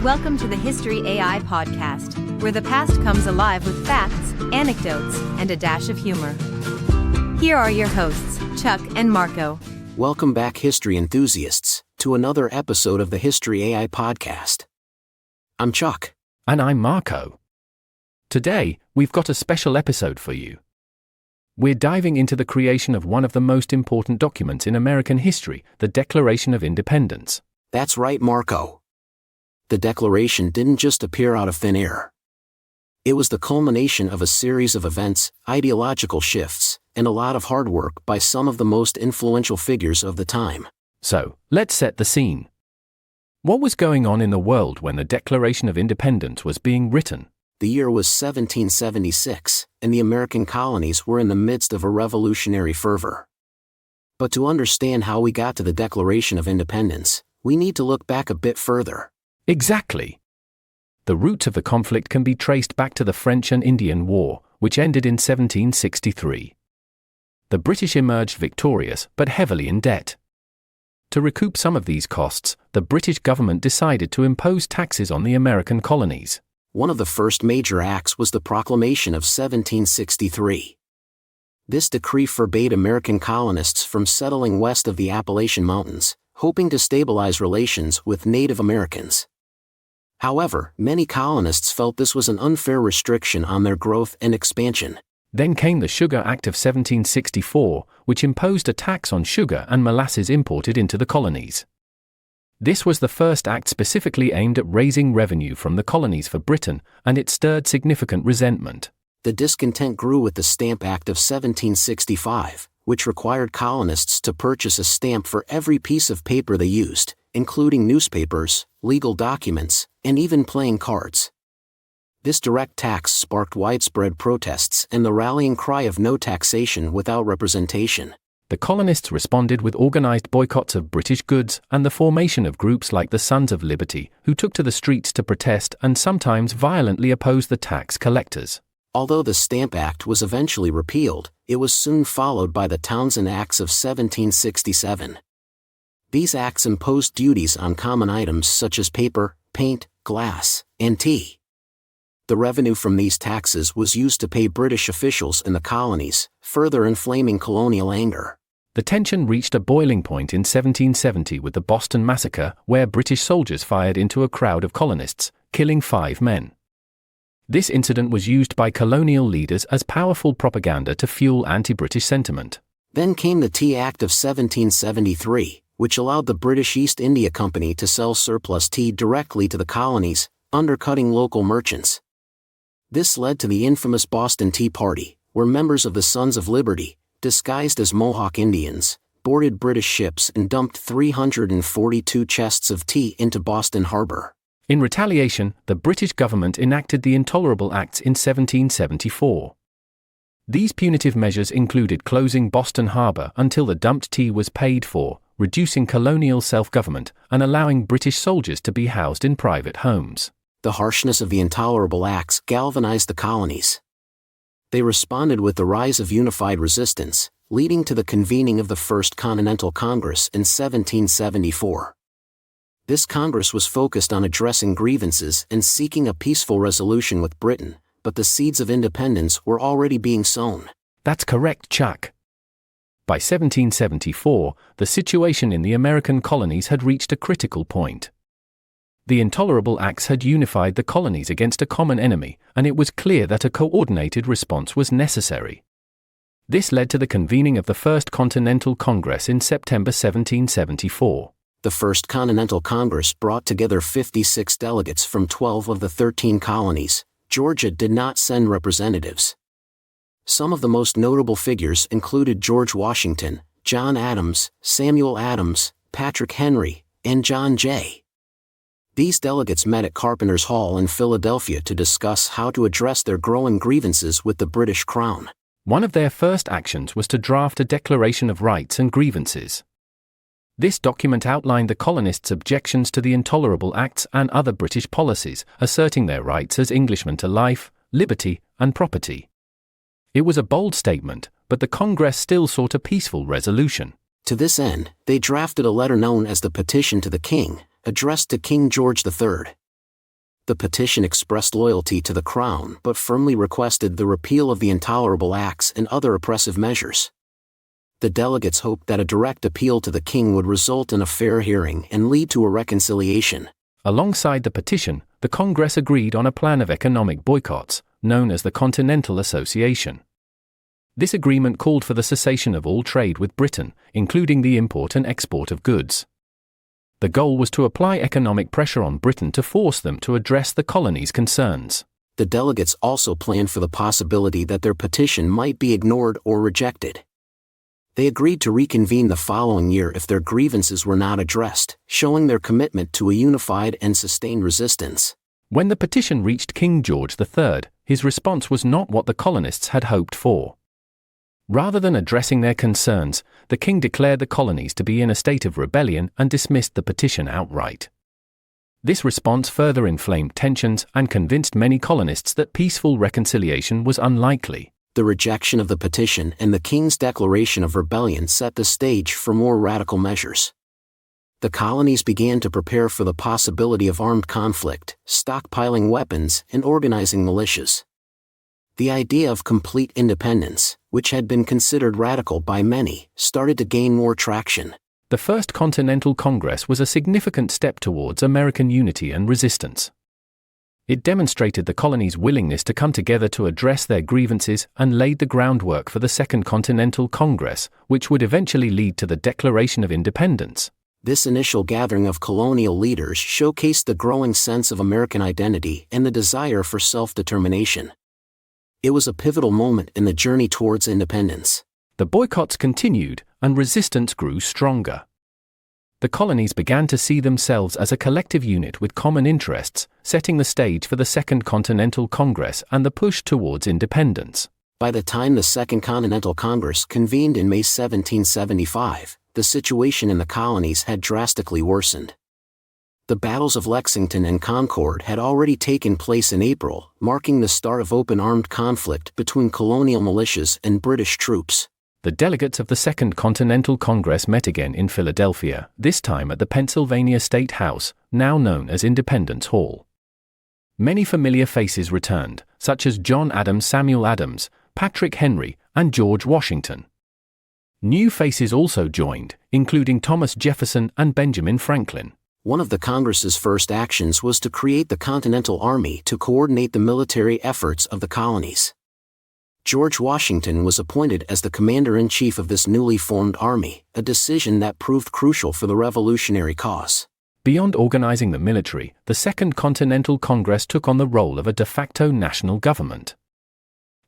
Welcome to the History AI podcast, where the past comes alive with facts, anecdotes, and a dash of humor. Here are your hosts, Chuck and Marco. Welcome back, history enthusiasts, to another episode of the History AI podcast. I'm Chuck. And I'm Marco. Today, we've got a special episode for you. We're diving into the creation of one of the most important documents in American history, the Declaration of Independence. That's right, Marco. The Declaration didn't just appear out of thin air. It was the culmination of a series of events, ideological shifts, and a lot of hard work by some of the most influential figures of the time. So, let's set the scene. What was going on in the world when the Declaration of Independence was being written? The year was 1776, and the American colonies were in the midst of a revolutionary fervor. But to understand how we got to the Declaration of Independence, we need to look back a bit further. Exactly. The roots of the conflict can be traced back to the French and Indian War, which ended in 1763. The British emerged victorious, but heavily in debt. To recoup some of these costs, the British government decided to impose taxes on the American colonies. One of the first major acts was the Proclamation of 1763. This decree forbade American colonists from settling west of the Appalachian Mountains, hoping to stabilize relations with Native Americans. However, many colonists felt this was an unfair restriction on their growth and expansion. Then came the Sugar Act of 1764, which imposed a tax on sugar and molasses imported into the colonies. This was the first act specifically aimed at raising revenue from the colonies for Britain, and it stirred significant resentment. The discontent grew with the Stamp Act of 1765, which required colonists to purchase a stamp for every piece of paper they used, including newspapers, legal documents, and even playing cards. This direct tax sparked widespread protests and the rallying cry of no taxation without representation. The colonists responded with organized boycotts of British goods and the formation of groups like the Sons of Liberty, who took to the streets to protest and sometimes violently oppose the tax collectors. Although the Stamp Act was eventually repealed, it was soon followed by the Townshend Acts of 1767. These acts imposed duties on common items such as paper, paint, glass, and tea. The revenue from these taxes was used to pay British officials in the colonies, further inflaming colonial anger. The tension reached a boiling point in 1770 with the Boston Massacre, where British soldiers fired into a crowd of colonists, killing 5 men. This incident was used by colonial leaders as powerful propaganda to fuel anti-British sentiment. Then came the Tea Act of 1773, which allowed the British East India Company to sell surplus tea directly to the colonies, undercutting local merchants. This led to the infamous Boston Tea Party, where members of the Sons of Liberty, disguised as Mohawk Indians, boarded British ships and dumped 342 chests of tea into Boston Harbor. In retaliation, the British government enacted the Intolerable Acts in 1774. These punitive measures included closing Boston Harbor until the dumped tea was paid for, reducing colonial self-government, and allowing British soldiers to be housed in private homes. The harshness of the Intolerable Acts galvanized the colonies. They responded with the rise of unified resistance, leading to the convening of the First Continental Congress in 1774. This Congress was focused on addressing grievances and seeking a peaceful resolution with Britain, but the seeds of independence were already being sown. That's correct, Chuck. By 1774, the situation in the American colonies had reached a critical point. The Intolerable Acts had unified the colonies against a common enemy, and it was clear that a coordinated response was necessary. This led to the convening of the First Continental Congress in September 1774. The First Continental Congress brought together 56 delegates from 12 of the 13 colonies. Georgia did not send representatives. Some of the most notable figures included George Washington, John Adams, Samuel Adams, Patrick Henry, and John Jay. These delegates met at Carpenter's Hall in Philadelphia to discuss how to address their growing grievances with the British Crown. One of their first actions was to draft a Declaration of Rights and Grievances. This document outlined the colonists' objections to the Intolerable Acts and other British policies, asserting their rights as Englishmen to life, liberty, and property. It was a bold statement, but the Congress still sought a peaceful resolution. To this end, they drafted a letter known as the Petition to the King, addressed to King George III. The petition expressed loyalty to the crown but firmly requested the repeal of the Intolerable Acts and other oppressive measures. The delegates hoped that a direct appeal to the king would result in a fair hearing and lead to a reconciliation. Alongside the petition, the Congress agreed on a plan of economic boycotts, known as the Continental Association. This agreement called for the cessation of all trade with Britain, including the import and export of goods. The goal was to apply economic pressure on Britain to force them to address the colony's concerns. The delegates also planned for the possibility that their petition might be ignored or rejected. They agreed to reconvene the following year if their grievances were not addressed, showing their commitment to a unified and sustained resistance. When the petition reached King George III, his response was not what the colonists had hoped for. Rather than addressing their concerns, the king declared the colonies to be in a state of rebellion and dismissed the petition outright. This response further inflamed tensions and convinced many colonists that peaceful reconciliation was unlikely. The rejection of the petition and the king's declaration of rebellion set the stage for more radical measures. The colonies began to prepare for the possibility of armed conflict, stockpiling weapons, and organizing militias. The idea of complete independence, which had been considered radical by many, started to gain more traction. The First Continental Congress was a significant step towards American unity and resistance. It demonstrated the colonies' willingness to come together to address their grievances and laid the groundwork for the Second Continental Congress, which would eventually lead to the Declaration of Independence. This initial gathering of colonial leaders showcased the growing sense of American identity and the desire for self-determination. It was a pivotal moment in the journey towards independence. The boycotts continued, and resistance grew stronger. The colonies began to see themselves as a collective unit with common interests, setting the stage for the Second Continental Congress and the push towards independence. By the time the Second Continental Congress convened in May 1775, the situation in the colonies had drastically worsened. The battles of Lexington and Concord had already taken place in April, marking the start of open armed conflict between colonial militias and British troops. The delegates of the Second Continental Congress met again in Philadelphia, this time at the Pennsylvania State House, now known as Independence Hall. Many familiar faces returned, such as John Adams, Samuel Adams, Patrick Henry, and George Washington. New faces also joined, including Thomas Jefferson and Benjamin Franklin. One of the Congress's first actions was to create the Continental Army to coordinate the military efforts of the colonies. George Washington was appointed as the commander-in-chief of this newly formed army, a decision that proved crucial for the revolutionary cause. Beyond organizing the military, the Second Continental Congress took on the role of a de facto national government.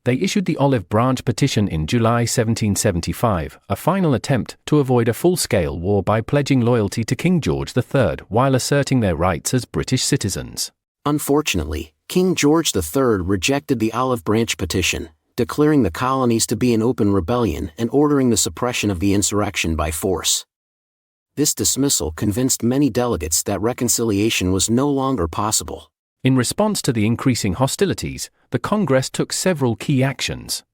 They issued the Olive Branch Petition in July 1775, a final attempt to avoid a full-scale war by pledging loyalty to King George III while asserting their rights as British citizens. Unfortunately, King George III rejected the Olive Branch Petition, declaring the colonies to be in open rebellion and ordering the suppression of the insurrection by force. This dismissal convinced many delegates that reconciliation was no longer possible. In response to the increasing hostilities, the Congress took several key actions.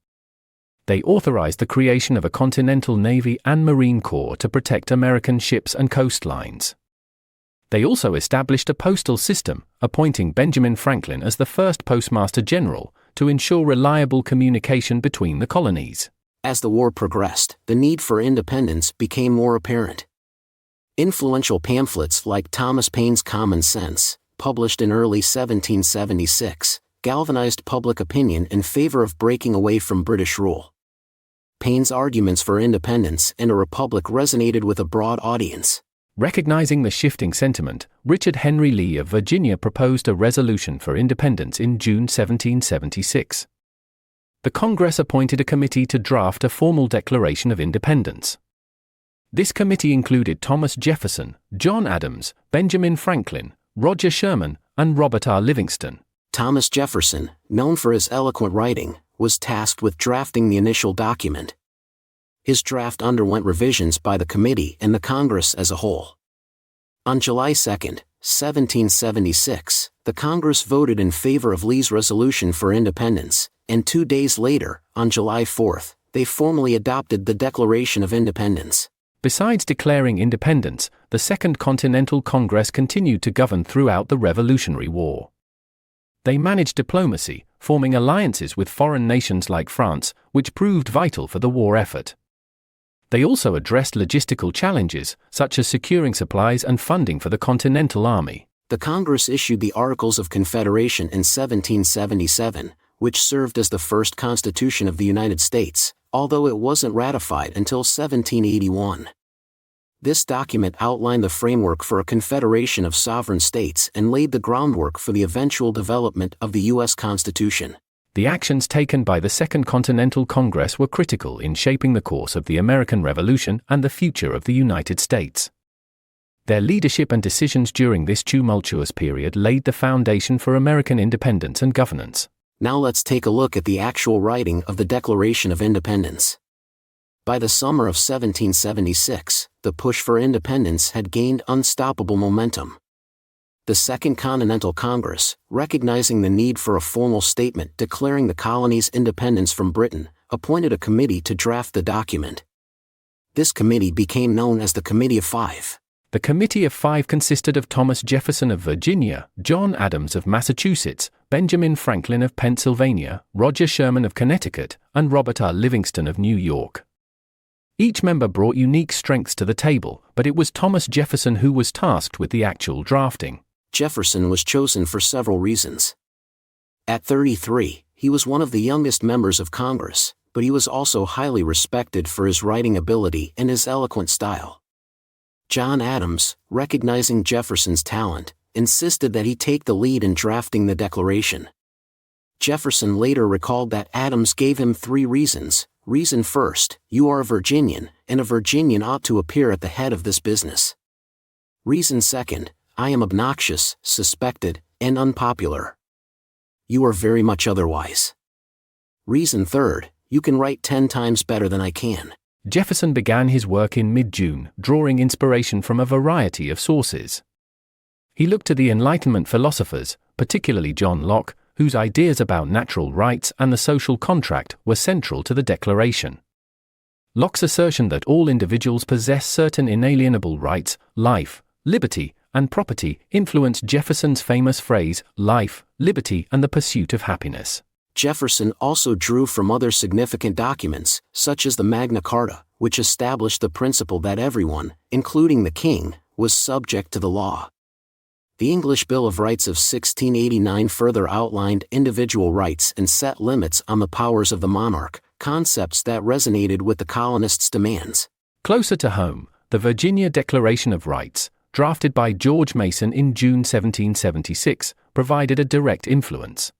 They authorized the creation of a Continental Navy and Marine Corps to protect American ships and coastlines. They also established a postal system, appointing Benjamin Franklin as the first Postmaster General to ensure reliable communication between the colonies. As the war progressed, the need for independence became more apparent. Influential pamphlets like Thomas Paine's Common Sense, published in early 1776, galvanized public opinion in favor of breaking away from British rule. Paine's arguments for independence and a republic resonated with a broad audience. Recognizing the shifting sentiment, Richard Henry Lee of Virginia proposed a resolution for independence in June 1776. The Congress appointed a committee to draft a formal Declaration of Independence. This committee included Thomas Jefferson, John Adams, Benjamin Franklin, Roger Sherman, and Robert R. Livingston. Thomas Jefferson, known for his eloquent writing, was tasked with drafting the initial document. His draft underwent revisions by the committee and the Congress as a whole. On July 2, 1776, the Congress voted in favor of Lee's resolution for independence, and 2 days later, on July 4, they formally adopted the Declaration of Independence. Besides declaring independence, the Second Continental Congress continued to govern throughout the Revolutionary War. They managed diplomacy, forming alliances with foreign nations like France, which proved vital for the war effort. They also addressed logistical challenges, such as securing supplies and funding for the Continental Army. The Congress issued the Articles of Confederation in 1777, which served as the first Constitution of the United States, although it wasn't ratified until 1781. This document outlined the framework for a confederation of sovereign states and laid the groundwork for the eventual development of the U.S. Constitution. The actions taken by the Second Continental Congress were critical in shaping the course of the American Revolution and the future of the United States. Their leadership and decisions during this tumultuous period laid the foundation for American independence and governance. Now let's take a look at the actual writing of the Declaration of Independence. By the summer of 1776, the push for independence had gained unstoppable momentum. The Second Continental Congress, recognizing the need for a formal statement declaring the colonies' independence from Britain, appointed a committee to draft the document. This committee became known as the Committee of Five. The Committee of Five consisted of Thomas Jefferson of Virginia, John Adams of Massachusetts, Benjamin Franklin of Pennsylvania, Roger Sherman of Connecticut, and Robert R. Livingston of New York. Each member brought unique strengths to the table, but it was Thomas Jefferson who was tasked with the actual drafting. Jefferson was chosen for several reasons. At 33, he was one of the youngest members of Congress, but he was also highly respected for his writing ability and his eloquent style. John Adams, recognizing Jefferson's talent, insisted that he take the lead in drafting the Declaration. Jefferson later recalled that Adams gave him 3 reasons. Reason first, you are a Virginian, and a Virginian ought to appear at the head of this business. Reason second, I am obnoxious, suspected, and unpopular. You are very much otherwise. Reason third, you can write 10 times better than I can. Jefferson began his work in mid-June, drawing inspiration from a variety of sources. He looked to the Enlightenment philosophers, particularly John Locke, whose ideas about natural rights and the social contract were central to the Declaration. Locke's assertion that all individuals possess certain inalienable rights, life, liberty, and property, influenced Jefferson's famous phrase, life, liberty, and the pursuit of happiness. Jefferson also drew from other significant documents, such as the Magna Carta, which established the principle that everyone, including the king, was subject to the law. The English Bill of Rights of 1689 further outlined individual rights and set limits on the powers of the monarch, concepts that resonated with the colonists' demands. Closer to home, the Virginia Declaration of Rights, drafted by George Mason in June 1776, provided a direct influence.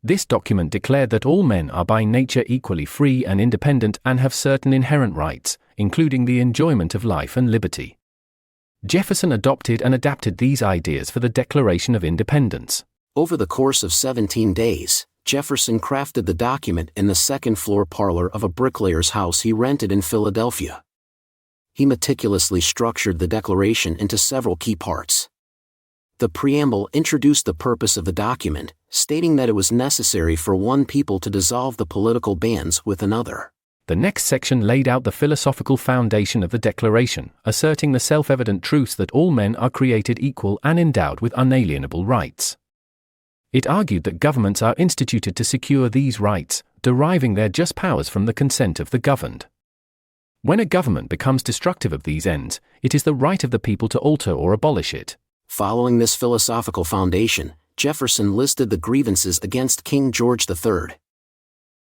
This document declared that all men are by nature equally free and independent and have certain inherent rights, including the enjoyment of life and liberty. Jefferson adopted and adapted these ideas for the Declaration of Independence. Over the course of 17 days, Jefferson crafted the document in the second-floor parlor of a bricklayer's house he rented in Philadelphia. He meticulously structured the Declaration into several key parts. The preamble introduced the purpose of the document, stating that it was necessary for one people to dissolve the political bands with another. The next section laid out the philosophical foundation of the Declaration, asserting the self-evident truth that all men are created equal and endowed with unalienable rights. It argued that governments are instituted to secure these rights, deriving their just powers from the consent of the governed. When a government becomes destructive of these ends, it is the right of the people to alter or abolish it. Following this philosophical foundation, Jefferson listed the grievances against King George III.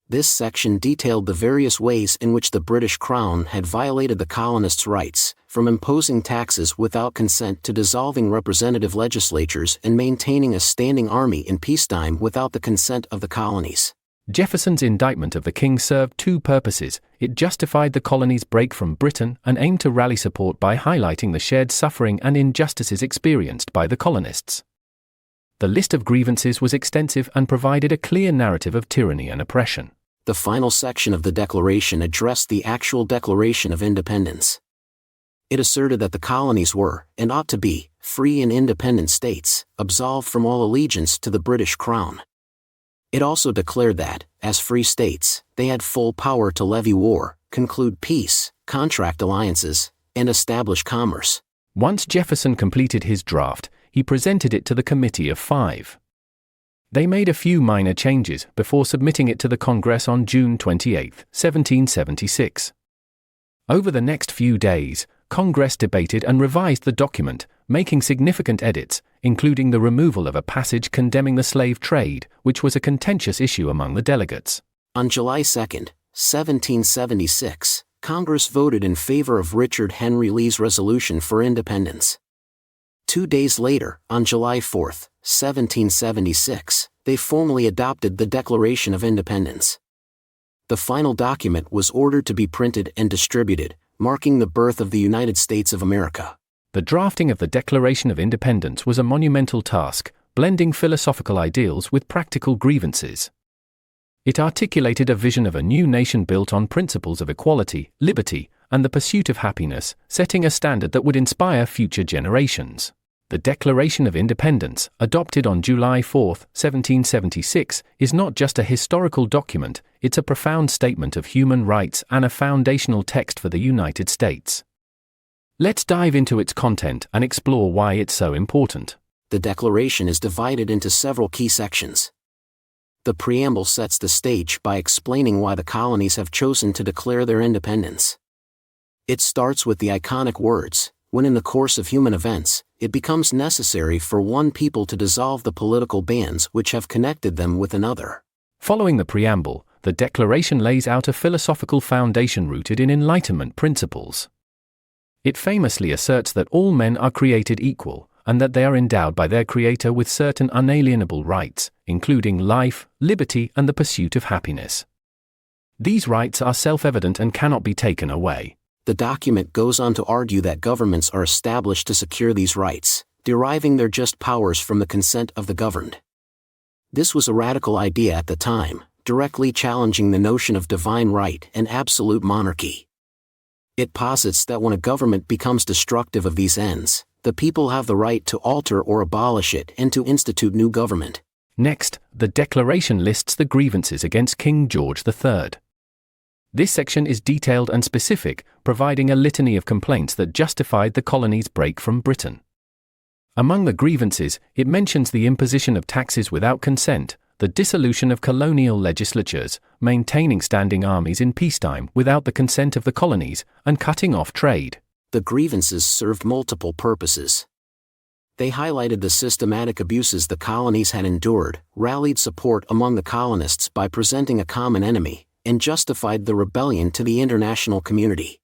This section detailed the various ways in which the British Crown had violated the colonists' rights, from imposing taxes without consent to dissolving representative legislatures and maintaining a standing army in peacetime without the consent of the colonies. Jefferson's indictment of the king served 2 purposes. It justified the colonies' break from Britain and aimed to rally support by highlighting the shared suffering and injustices experienced by the colonists. The list of grievances was extensive and provided a clear narrative of tyranny and oppression. The final section of the Declaration addressed the actual Declaration of Independence. It asserted that the colonies were, and ought to be, free and independent states, absolved from all allegiance to the British Crown. It also declared that, as free states, they had full power to levy war, conclude peace, contract alliances, and establish commerce. Once Jefferson completed his draft, he presented it to the Committee of Five. They made a few minor changes before submitting it to the Congress on June 28, 1776. Over the next few days, Congress debated and revised the document, making significant edits, including the removal of a passage condemning the slave trade, which was a contentious issue among the delegates. On July 2, 1776, Congress voted in favor of Richard Henry Lee's resolution for independence. 2 days later, on July 4, 1776, they formally adopted the Declaration of Independence. The final document was ordered to be printed and distributed, marking the birth of the United States of America. The drafting of the Declaration of Independence was a monumental task, blending philosophical ideals with practical grievances. It articulated a vision of a new nation built on principles of equality, liberty, and the pursuit of happiness, setting a standard that would inspire future generations. The Declaration of Independence, adopted on July 4, 1776, is not just a historical document, it's a profound statement of human rights and a foundational text for the United States. Let's dive into its content and explore why it's so important. The Declaration is divided into several key sections. The preamble sets the stage by explaining why the colonies have chosen to declare their independence. It starts with the iconic words, "When in the course of human events, it becomes necessary for one people to dissolve the political bands which have connected them with another." Following the preamble, the Declaration lays out a philosophical foundation rooted in Enlightenment principles. It famously asserts that all men are created equal, and that they are endowed by their Creator with certain unalienable rights, including life, liberty, and the pursuit of happiness. These rights are self-evident and cannot be taken away. The document goes on to argue that governments are established to secure these rights, deriving their just powers from the consent of the governed. This was a radical idea at the time, directly challenging the notion of divine right and absolute monarchy. It posits that when a government becomes destructive of these ends, the people have the right to alter or abolish it and to institute new government. Next, the Declaration lists the grievances against King George III. This section is detailed and specific, providing a litany of complaints that justified the colony's break from Britain. Among the grievances, it mentions the imposition of taxes without consent, the dissolution of colonial legislatures, maintaining standing armies in peacetime without the consent of the colonies, and cutting off trade. The grievances served multiple purposes. They highlighted the systematic abuses the colonies had endured, rallied support among the colonists by presenting a common enemy, and justified the rebellion to the international community.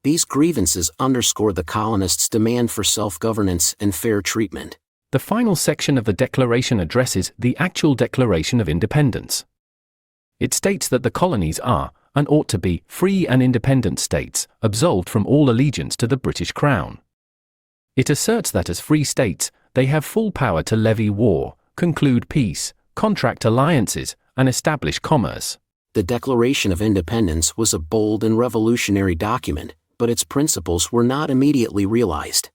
These grievances underscored the colonists' demand for self-governance and fair treatment. The final section of the Declaration addresses the actual Declaration of Independence. It states that the colonies are, and ought to be, free and independent states, absolved from all allegiance to the British Crown. It asserts that as free states, they have full power to levy war, conclude peace, contract alliances, and establish commerce. The Declaration of Independence was a bold and revolutionary document, but its principles were not immediately realized.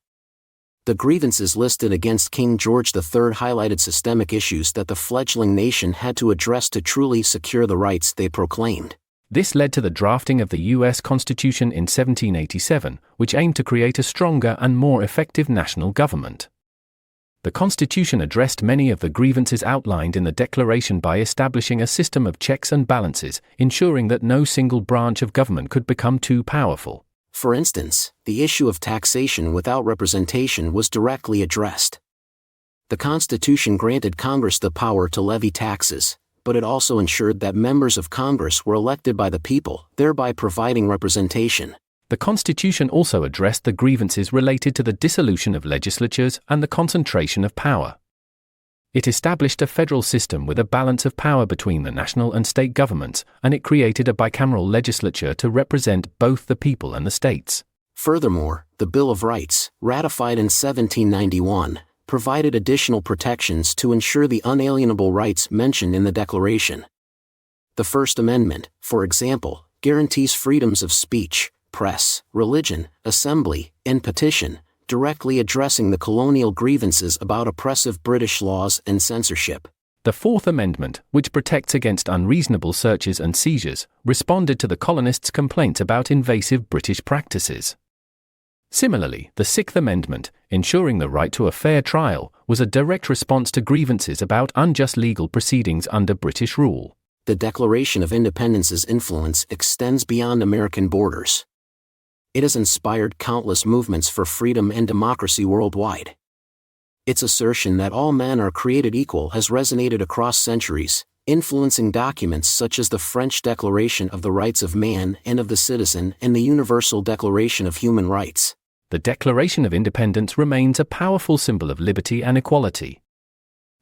The grievances listed against King George III highlighted systemic issues that the fledgling nation had to address to truly secure the rights they proclaimed. This led to the drafting of the U.S. Constitution in 1787, which aimed to create a stronger and more effective national government. The Constitution addressed many of the grievances outlined in the Declaration by establishing a system of checks and balances, ensuring that no single branch of government could become too powerful. For instance, the issue of taxation without representation was directly addressed. The Constitution granted Congress the power to levy taxes, but it also ensured that members of Congress were elected by the people, thereby providing representation. The Constitution also addressed the grievances related to the dissolution of legislatures and the concentration of power. It established a federal system with a balance of power between the national and state governments, and it created a bicameral legislature to represent both the people and the states. Furthermore, the Bill of Rights, ratified in 1791, provided additional protections to ensure the unalienable rights mentioned in the Declaration. The First Amendment, for example, guarantees freedoms of speech, press, religion, assembly, and petition, directly addressing the colonial grievances about oppressive British laws and censorship. The Fourth Amendment, which protects against unreasonable searches and seizures, responded to the colonists' complaints about invasive British practices. Similarly, the Sixth Amendment, ensuring the right to a fair trial, was a direct response to grievances about unjust legal proceedings under British rule. The Declaration of Independence's influence extends beyond American borders. It has inspired countless movements for freedom and democracy worldwide. Its assertion that all men are created equal has resonated across centuries, influencing documents such as the French Declaration of the Rights of Man and of the Citizen and the Universal Declaration of Human Rights. The Declaration of Independence remains a powerful symbol of liberty and equality.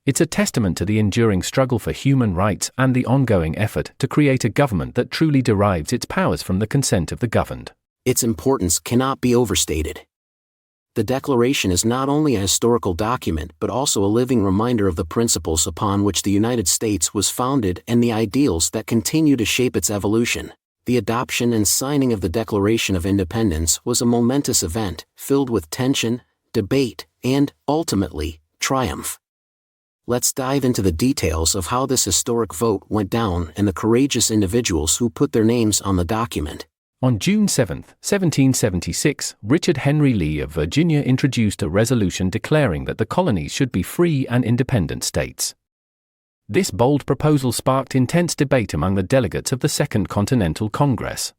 It's a testament to the enduring struggle for human rights and the ongoing effort to create a government that truly derives its powers from the consent of the governed. Its importance cannot be overstated. The Declaration is not only a historical document but also a living reminder of the principles upon which the United States was founded and the ideals that continue to shape its evolution. The adoption and signing of the Declaration of Independence was a momentous event, filled with tension, debate, and, ultimately, triumph. Let's dive into the details of how this historic vote went down and the courageous individuals who put their names on the document. On June 7, 1776, Richard Henry Lee of Virginia introduced a resolution declaring that the colonies should be free and independent states. This bold proposal sparked intense debate among the delegates of the Second Continental Congress.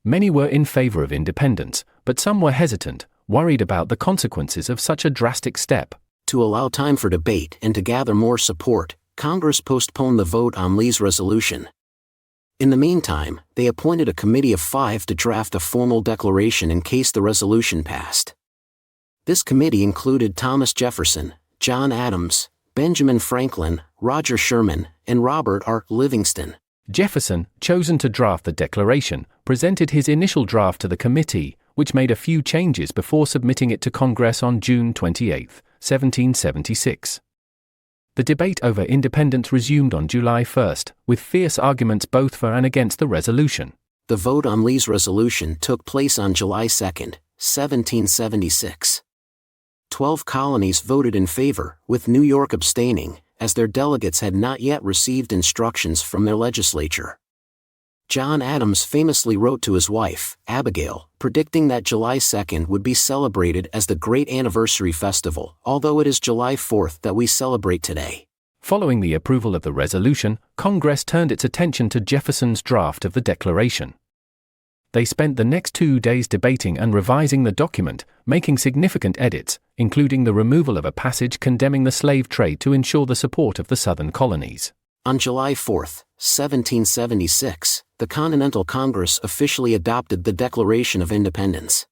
Many were in favor of independence, but some were hesitant, worried about the consequences of such a drastic step. To allow time for debate and to gather more support, Congress postponed the vote on Lee's resolution. In the meantime, they appointed a committee of 5 to draft a formal declaration in case the resolution passed. This committee included Thomas Jefferson, John Adams, Benjamin Franklin, Roger Sherman, and Robert R. Livingston. Jefferson, chosen to draft the declaration, presented his initial draft to the committee, which made a few changes before submitting it to Congress on June 28, 1776. The debate over independence resumed on July 1, with fierce arguments both for and against the resolution. The vote on Lee's resolution took place on July 2, 1776. 12 colonies voted in favor, with New York abstaining, as their delegates had not yet received instructions from their legislature. John Adams famously wrote to his wife, Abigail, predicting that July 2 would be celebrated as the Great Anniversary Festival, although it is July 4 that we celebrate today. Following the approval of the resolution, Congress turned its attention to Jefferson's draft of the Declaration. They spent the next 2 days debating and revising the document, making significant edits, including the removal of a passage condemning the slave trade to ensure the support of the southern colonies. On July 4, 1776, the Continental Congress officially adopted the Declaration of Independence.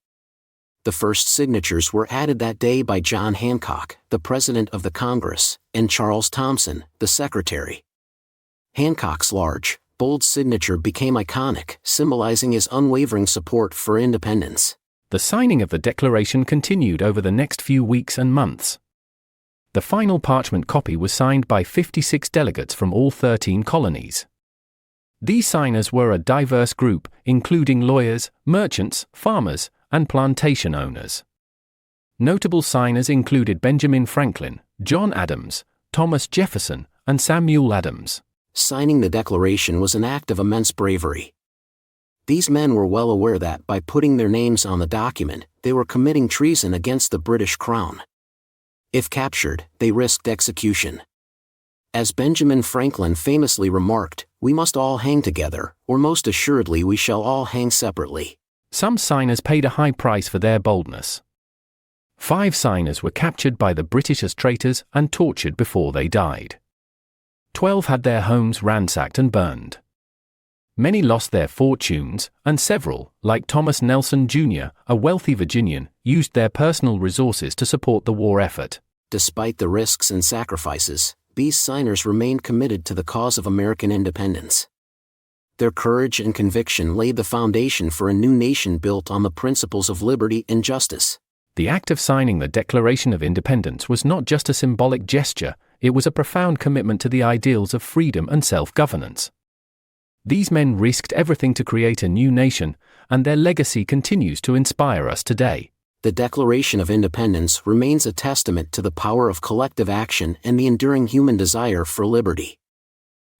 The first signatures were added that day by John Hancock, the President of the Congress, and Charles Thomson, the Secretary. Hancock's large, bold signature became iconic, symbolizing his unwavering support for independence. The signing of the Declaration continued over the next few weeks and months. The final parchment copy was signed by 56 delegates from all 13 colonies. These signers were a diverse group, including lawyers, merchants, farmers, and plantation owners. Notable signers included Benjamin Franklin, John Adams, Thomas Jefferson, and Samuel Adams. Signing the Declaration was an act of immense bravery. These men were well aware that by putting their names on the document, they were committing treason against the British Crown. If captured, they risked execution. As Benjamin Franklin famously remarked, "We must all hang together, or most assuredly we shall all hang separately." Some signers paid a high price for their boldness. 5 signers were captured by the British as traitors and tortured before they died. 12 had their homes ransacked and burned. Many lost their fortunes, and several, like Thomas Nelson Jr., a wealthy Virginian, used their personal resources to support the war effort. Despite the risks and sacrifices, these signers remained committed to the cause of American independence. Their courage and conviction laid the foundation for a new nation built on the principles of liberty and justice. The act of signing the Declaration of Independence was not just a symbolic gesture, it was a profound commitment to the ideals of freedom and self-governance. These men risked everything to create a new nation, and their legacy continues to inspire us today. The Declaration of Independence remains a testament to the power of collective action and the enduring human desire for liberty.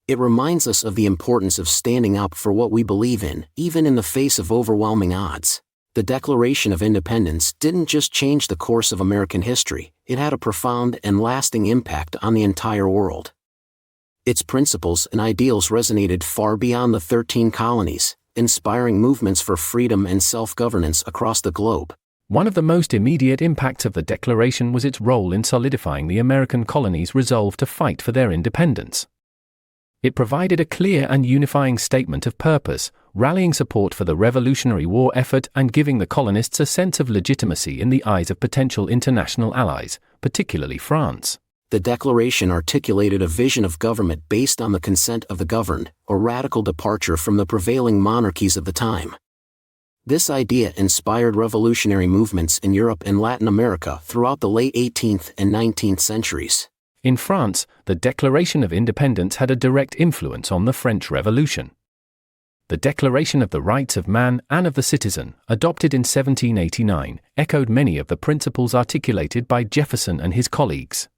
It reminds us of the importance of standing up for what we believe in, even in the face of overwhelming odds. The Declaration of Independence didn't just change the course of American history, it had a profound and lasting impact on the entire world. Its principles and ideals resonated far beyond the 13 colonies, inspiring movements for freedom and self-governance across the globe. One of the most immediate impacts of the Declaration was its role in solidifying the American colonies' resolve to fight for their independence. It provided a clear and unifying statement of purpose, rallying support for the Revolutionary War effort and giving the colonists a sense of legitimacy in the eyes of potential international allies, particularly France. The Declaration articulated a vision of government based on the consent of the governed, a radical departure from the prevailing monarchies of the time. This idea inspired revolutionary movements in Europe and Latin America throughout the late 18th and 19th centuries. In France, the Declaration of Independence had a direct influence on the French Revolution. The Declaration of the Rights of Man and of the Citizen, adopted in 1789, echoed many of the principles articulated by Jefferson and his colleagues.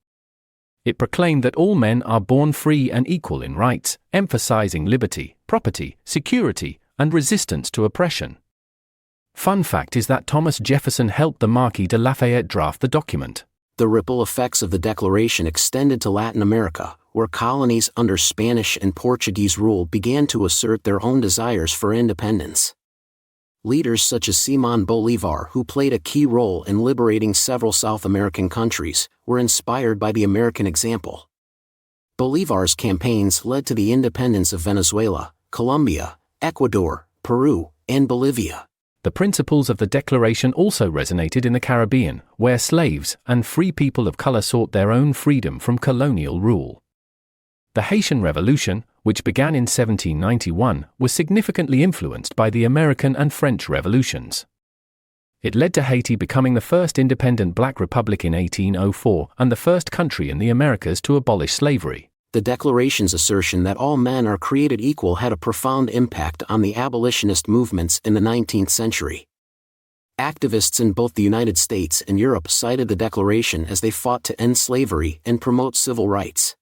It proclaimed that all men are born free and equal in rights, emphasizing liberty, property, security, and resistance to oppression. Fun fact is that Thomas Jefferson helped the Marquis de Lafayette draft the document. The ripple effects of the Declaration extended to Latin America, where colonies under Spanish and Portuguese rule began to assert their own desires for independence. Leaders such as Simón Bolívar, who played a key role in liberating several South American countries, were inspired by the American example. Bolívar's campaigns led to the independence of Venezuela, Colombia, Ecuador, Peru, and Bolivia. The principles of the Declaration also resonated in the Caribbean, where slaves and free people of color sought their own freedom from colonial rule. The Haitian Revolution, which began in 1791, was significantly influenced by the American and French revolutions. It led to Haiti becoming the first independent black republic in 1804 and the first country in the Americas to abolish slavery. The Declaration's assertion that all men are created equal had a profound impact on the abolitionist movements in the 19th century. Activists in both the United States and Europe cited the Declaration as they fought to end slavery and promote civil rights.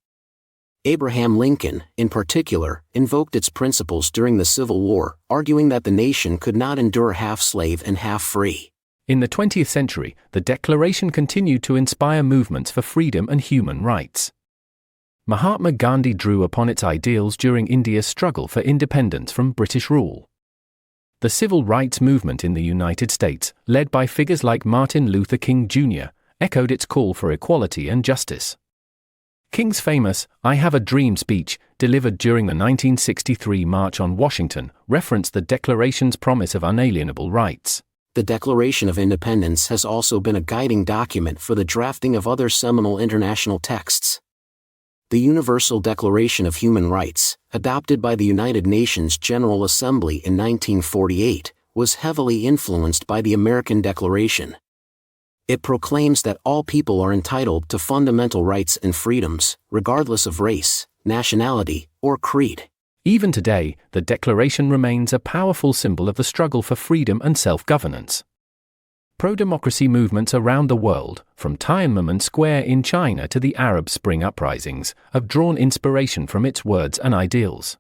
Abraham Lincoln, in particular, invoked its principles during the Civil War, arguing that the nation could not endure half slave and half free. In the 20th century, the Declaration continued to inspire movements for freedom and human rights. Mahatma Gandhi drew upon its ideals during India's struggle for independence from British rule. The civil rights movement in the United States, led by figures like Martin Luther King Jr., echoed its call for equality and justice. King's famous "I Have a Dream" speech, delivered during the 1963 March on Washington, referenced the Declaration's promise of unalienable rights. The Declaration of Independence has also been a guiding document for the drafting of other seminal international texts. The Universal Declaration of Human Rights, adopted by the United Nations General Assembly in 1948, was heavily influenced by the American Declaration. It proclaims that all people are entitled to fundamental rights and freedoms, regardless of race, nationality, or creed. Even today, the Declaration remains a powerful symbol of the struggle for freedom and self-governance. Pro-democracy movements around the world, from Tiananmen Square in China to the Arab Spring uprisings, have drawn inspiration from its words and ideals.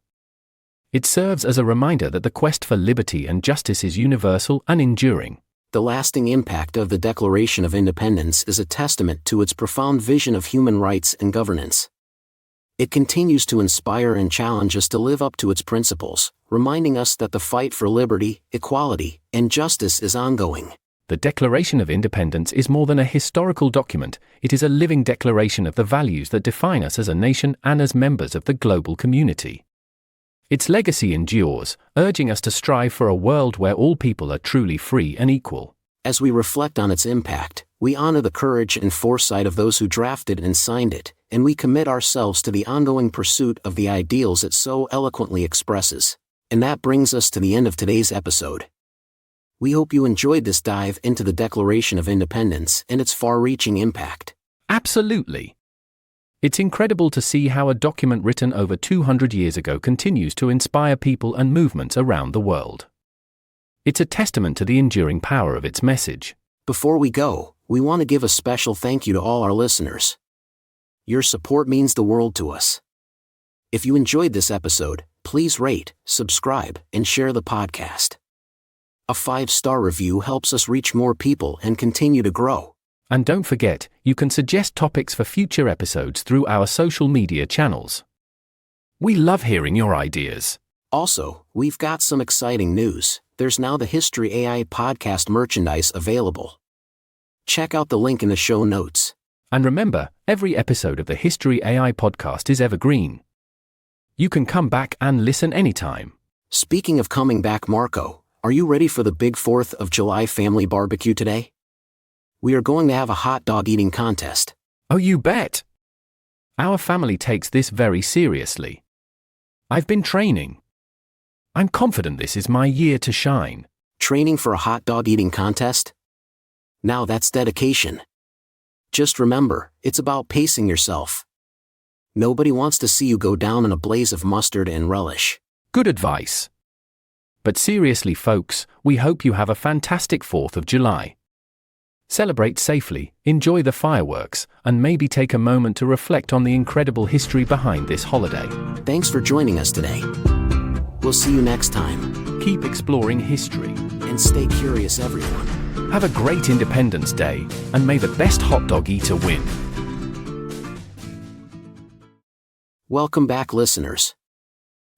It serves as a reminder that the quest for liberty and justice is universal and enduring. The lasting impact of the Declaration of Independence is a testament to its profound vision of human rights and governance. It continues to inspire and challenge us to live up to its principles, reminding us that the fight for liberty, equality, and justice is ongoing. The Declaration of Independence is more than a historical document, it is a living declaration of the values that define us as a nation and as members of the global community. Its legacy endures, urging us to strive for a world where all people are truly free and equal. As we reflect on its impact, we honor the courage and foresight of those who drafted and signed it, and we commit ourselves to the ongoing pursuit of the ideals it so eloquently expresses. And that brings us to the end of today's episode. We hope you enjoyed this dive into the Declaration of Independence and its far-reaching impact. Absolutely. It's incredible to see how a document written over 200 years ago continues to inspire people and movements around the world. It's a testament to the enduring power of its message. Before we go, we want to give a special thank you to all our listeners. Your support means the world to us. If you enjoyed this episode, please rate, subscribe, and share the podcast. A 5-star review helps us reach more people and continue to grow. And don't forget, you can suggest topics for future episodes through our social media channels. We love hearing your ideas. Also, we've got some exciting news. There's now the History AI podcast merchandise available. Check out the link in the show notes. And remember, every episode of the History AI podcast is evergreen. You can come back and listen anytime. Speaking of coming back, Marco, are you ready for the big 4th of July family barbecue today? We are going to have a hot dog eating contest. Oh, you bet! Our family takes this very seriously. I've been training. I'm confident this is my year to shine. Training for a hot dog eating contest? Now that's dedication. Just remember, it's about pacing yourself. Nobody wants to see you go down in a blaze of mustard and relish. Good advice. But seriously, folks, we hope you have a fantastic 4th of July. Celebrate safely, enjoy the fireworks, and maybe take a moment to reflect on the incredible history behind this holiday. Thanks for joining us today. We'll see you next time. Keep exploring history. And stay curious, everyone. Have a great Independence Day, and may the best hot dog eater win. Welcome back, listeners.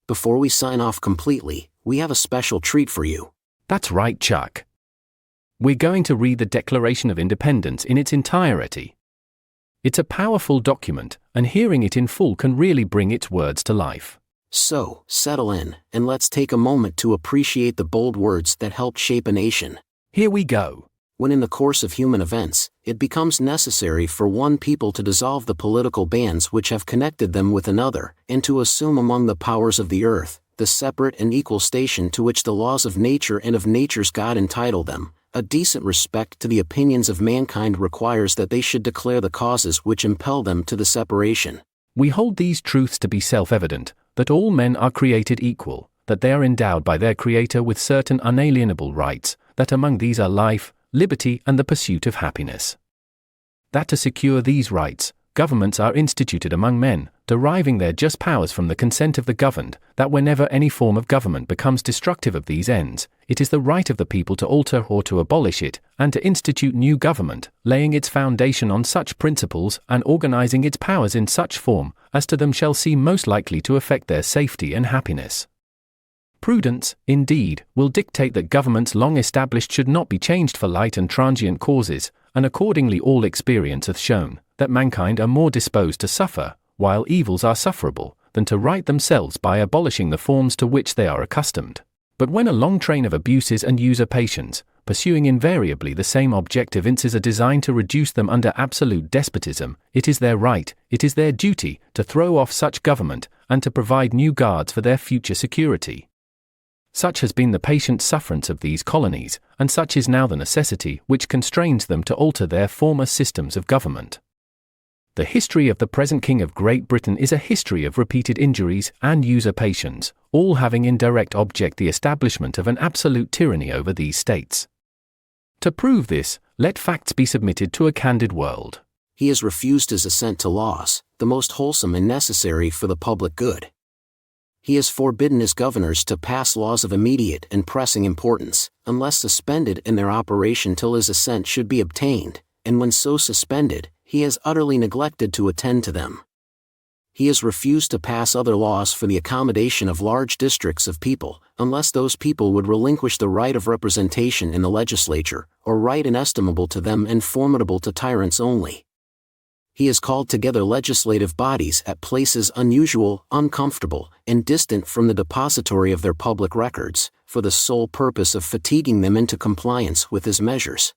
Before we sign off completely, we have a special treat for you. That's right, Chuck. We're going to read the Declaration of Independence in its entirety. It's a powerful document, and hearing it in full can really bring its words to life. So, settle in, and let's take a moment to appreciate the bold words that helped shape a nation. Here we go. When in the course of human events, it becomes necessary for one people to dissolve the political bands which have connected them with another, and to assume among the powers of the earth, the separate and equal station to which the laws of nature and of nature's God entitle them, a decent respect to the opinions of mankind requires that they should declare the causes which impel them to the separation. We hold these truths to be self-evident, that all men are created equal, that they are endowed by their Creator with certain unalienable rights, that among these are life, liberty, and the pursuit of happiness. That to secure these rights, governments are instituted among men, deriving their just powers from the consent of the governed, that whenever any form of government becomes destructive of these ends, it is the right of the people to alter or to abolish it, and to institute new government, laying its foundation on such principles and organizing its powers in such form as to them shall seem most likely to affect their safety and happiness. Prudence, indeed, will dictate that governments long established should not be changed for light and transient causes, and accordingly all experience hath shown that mankind are more disposed to suffer, while evils are sufferable, than to right themselves by abolishing the forms to which they are accustomed. But when a long train of abuses and usurpations, pursuing invariably the same objectives, are designed to reduce them under absolute despotism, it is their right, it is their duty, to throw off such government, and to provide new guards for their future security. Such has been the patient sufferance of these colonies, and such is now the necessity which constrains them to alter their former systems of government. The history of the present King of Great Britain is a history of repeated injuries and usurpations, all having in direct object the establishment of an absolute tyranny over these states. To prove this, let facts be submitted to a candid world. He has refused his assent to laws, the most wholesome and necessary for the public good. He has forbidden his governors to pass laws of immediate and pressing importance, unless suspended in their operation till his assent should be obtained, and when so suspended, he has utterly neglected to attend to them. He has refused to pass other laws for the accommodation of large districts of people, unless those people would relinquish the right of representation in the legislature, or right inestimable to them and formidable to tyrants only. He has called together legislative bodies at places unusual, uncomfortable, and distant from the depository of their public records, for the sole purpose of fatiguing them into compliance with his measures.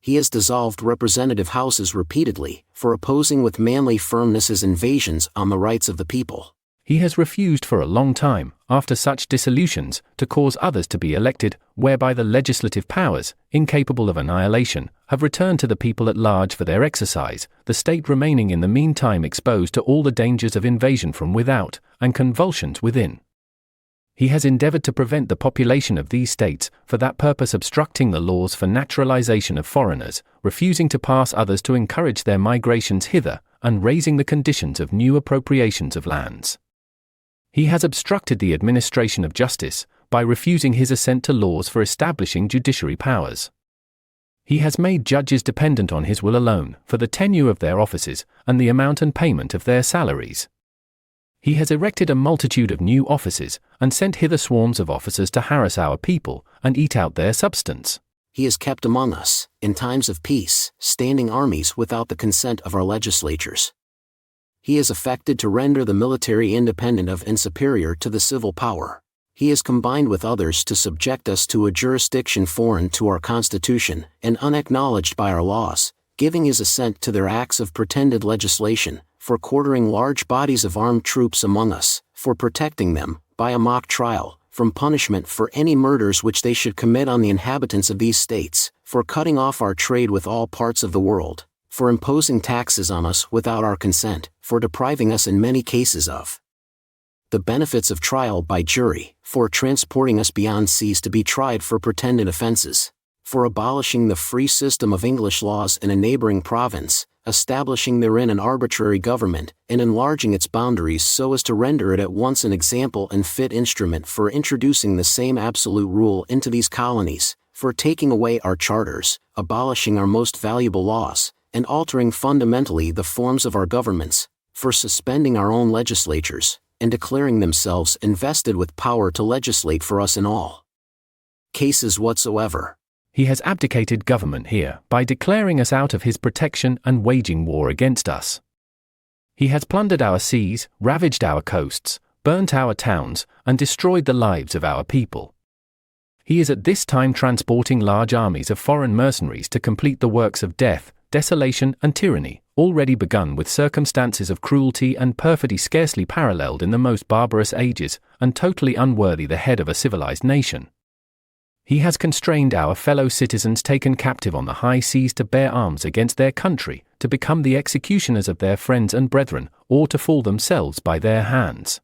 He has dissolved representative houses repeatedly, for opposing with manly firmness his invasions on the rights of the people. He has refused for a long time, after such dissolutions, to cause others to be elected, whereby the legislative powers, incapable of annihilation, have returned to the people at large for their exercise, the state remaining in the meantime exposed to all the dangers of invasion from without, and convulsions within. He has endeavored to prevent the population of these states, for that purpose obstructing the laws for naturalization of foreigners, refusing to pass others to encourage their migrations hither, and raising the conditions of new appropriations of lands. He has obstructed the administration of justice, by refusing his assent to laws for establishing judiciary powers. He has made judges dependent on his will alone for the tenure of their offices and the amount and payment of their salaries. He has erected a multitude of new offices and sent hither swarms of officers to harass our people and eat out their substance. He has kept among us, in times of peace, standing armies without the consent of our legislatures. He has effected to render the military independent of and superior to the civil power. He has combined with others to subject us to a jurisdiction foreign to our Constitution and unacknowledged by our laws, giving his assent to their acts of pretended legislation, for quartering large bodies of armed troops among us, for protecting them, by a mock trial, from punishment for any murders which they should commit on the inhabitants of these states, for cutting off our trade with all parts of the world, for imposing taxes on us without our consent, for depriving us in many cases of the benefits of trial by jury, for transporting us beyond seas to be tried for pretended offenses, for abolishing the free system of English laws in a neighboring province, establishing therein an arbitrary government, and enlarging its boundaries so as to render it at once an example and fit instrument for introducing the same absolute rule into these colonies, for taking away our charters, abolishing our most valuable laws, and altering fundamentally the forms of our governments, for suspending our own legislatures, and declaring themselves invested with power to legislate for us in all cases whatsoever. He has abdicated government here by declaring us out of his protection and waging war against us. He has plundered our seas, ravaged our coasts, burnt our towns, and destroyed the lives of our people. He is at this time transporting large armies of foreign mercenaries to complete the works of death, desolation, and tyranny, already begun with circumstances of cruelty and perfidy scarcely paralleled in the most barbarous ages, and totally unworthy the head of a civilized nation. He has constrained our fellow citizens taken captive on the high seas to bear arms against their country, to become the executioners of their friends and brethren, or to fall themselves by their hands.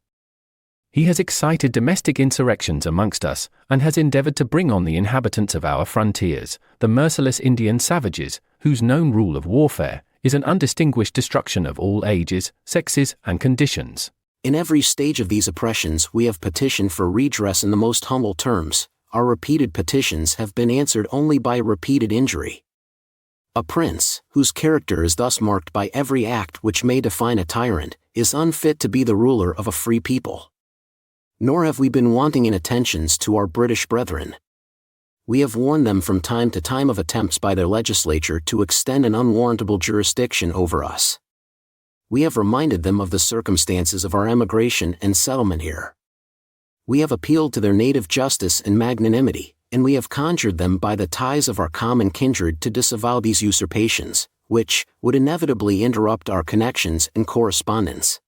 He has excited domestic insurrections amongst us, and has endeavored to bring on the inhabitants of our frontiers, the merciless Indian savages, whose known rule of warfare is an undistinguished destruction of all ages, sexes, and conditions. In every stage of these oppressions we have petitioned for redress in the most humble terms. Our repeated petitions have been answered only by repeated injury. A prince, whose character is thus marked by every act which may define a tyrant, is unfit to be the ruler of a free people. Nor have we been wanting in attentions to our British brethren. We have warned them from time to time of attempts by their legislature to extend an unwarrantable jurisdiction over us. We have reminded them of the circumstances of our emigration and settlement here. We have appealed to their native justice and magnanimity, and we have conjured them by the ties of our common kindred to disavow these usurpations, which would inevitably interrupt our connections and correspondence.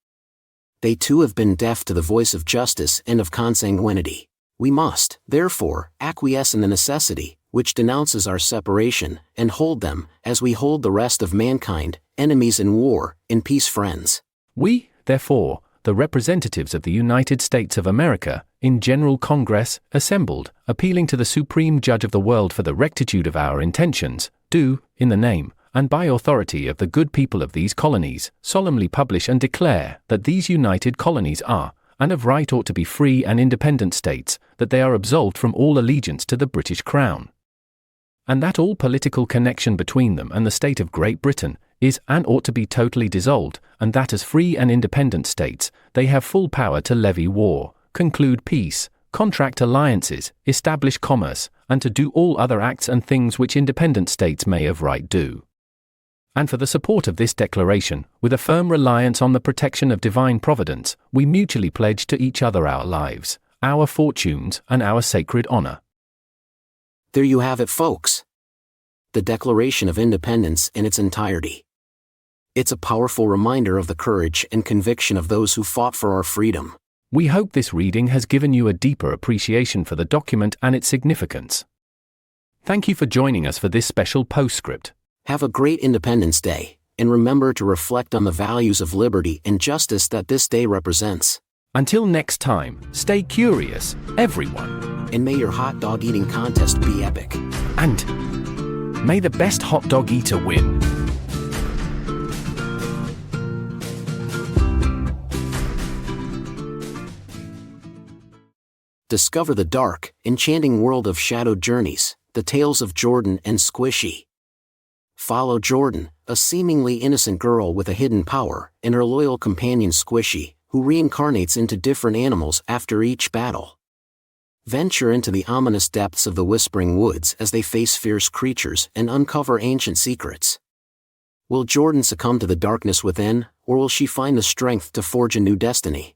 They too have been deaf to the voice of justice and of consanguinity. We must, therefore, acquiesce in the necessity, which denounces our separation, and hold them, as we hold the rest of mankind, enemies in war, in peace friends. We, therefore, the representatives of the United States of America, in General Congress, assembled, appealing to the Supreme Judge of the world for the rectitude of our intentions, do, in the name, and by authority of the good people of these colonies, solemnly publish and declare that these united colonies are, and of right ought to be free and independent states, that they are absolved from all allegiance to the British Crown, and that all political connection between them and the state of Great Britain is and ought to be totally dissolved, and that as free and independent states, they have full power to levy war, conclude peace, contract alliances, establish commerce, and to do all other acts and things which independent states may of right do. And for the support of this declaration, with a firm reliance on the protection of divine providence, we mutually pledge to each other our lives, our fortunes, and our sacred honor. There you have it, folks. The Declaration of Independence in its entirety. It's a powerful reminder of the courage and conviction of those who fought for our freedom. We hope this reading has given you a deeper appreciation for the document and its significance. Thank you for joining us for this special postscript. Have a great Independence Day, and remember to reflect on the values of liberty and justice that this day represents. Until next time, stay curious, everyone. And may your hot dog eating contest be epic. And may the best hot dog eater win. Discover the dark, enchanting world of Shadowed Journeys, the tales of Jordan and Squishy. Follow Jordan, a seemingly innocent girl with a hidden power, and her loyal companion Squishy, who reincarnates into different animals after each battle. Venture into the ominous depths of the Whispering Woods as they face fierce creatures and uncover ancient secrets. Will Jordan succumb to the darkness within, or will she find the strength to forge a new destiny?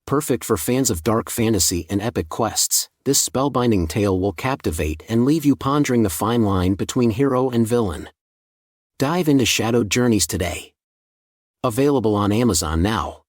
Perfect for fans of dark fantasy and epic quests, this spellbinding tale will captivate and leave you pondering the fine line between hero and villain. Dive into Shadowed Journeys today. Available on Amazon now.